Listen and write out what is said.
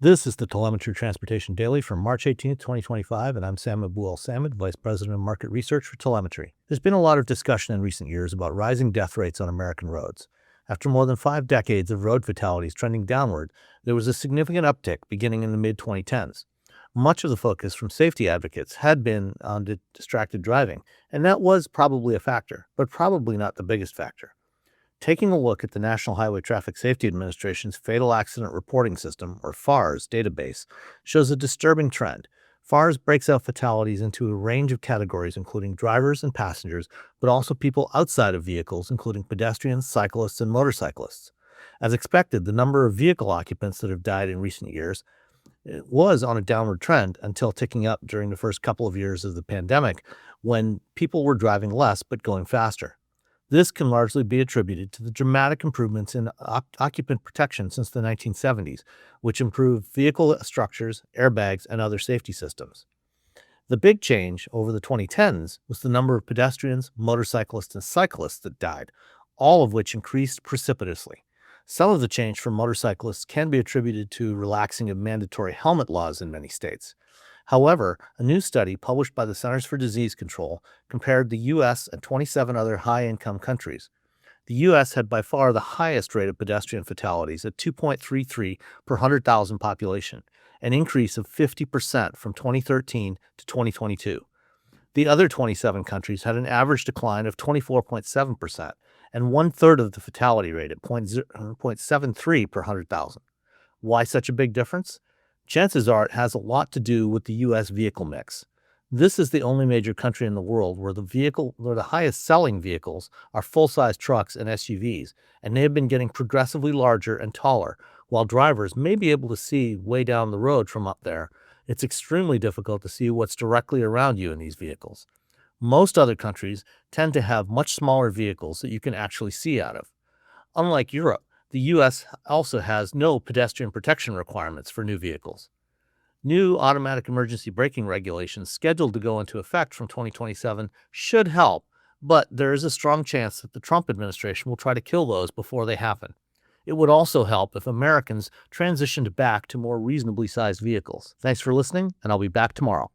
This is the Telemetry Transportation Daily for March 18th, 2025, and I'm Sam Abu-Al-Samad, Vice President of Market Research for Telemetry. There's been a lot of discussion in recent years about rising death rates on American roads. After more than 5 decades of road fatalities trending downward, there was a significant uptick beginning in the mid-2010s. Much of the focus from safety advocates had been on distracted driving, and that was probably a factor, but probably not the biggest factor. Taking a look at the National Highway Traffic Safety Administration's Fatal Accident Reporting System, or FARS, database shows a disturbing trend. FARS breaks out fatalities into a range of categories, including drivers and passengers, but also people outside of vehicles, including pedestrians, cyclists, and motorcyclists. As expected, the number of vehicle occupants that have died in recent years was on a downward trend until ticking up during the first couple of years of the pandemic, when people were driving less but going faster. This can largely be attributed to the dramatic improvements in occupant protection since the 1970s, which improved vehicle structures, airbags, and other safety systems. The big change over the 2010s was the number of pedestrians, motorcyclists, and cyclists that died, all of which increased precipitously. Some of the change for motorcyclists can be attributed to relaxing of mandatory helmet laws in many states. However, a new study published by the Centers for Disease Control compared the U.S. and 27 other high-income countries. The U.S. had by far the highest rate of pedestrian fatalities at 2.33 per 100,000 population, an increase of 50% from 2013 to 2022. The other 27 countries had an average decline of 24.7%, and one-third of the fatality rate at 0.73 per 100,000. Why such a big difference? Chances are it has a lot to do with the U.S. vehicle mix. This is the only major country in the world where the highest selling vehicles are full-size trucks and SUVs, and they have been getting progressively larger and taller. While drivers may be able to see way down the road from up there, it's extremely difficult to see what's directly around you in these vehicles. Most other countries tend to have much smaller vehicles that you can actually see out of. Unlike Europe, the U.S. also has no pedestrian protection requirements for new vehicles. New automatic emergency braking regulations scheduled to go into effect from 2027 should help, but there is a strong chance that the Trump administration will try to kill those before they happen. It would also help if Americans transitioned back to more reasonably sized vehicles. Thanks for listening, and I'll be back tomorrow.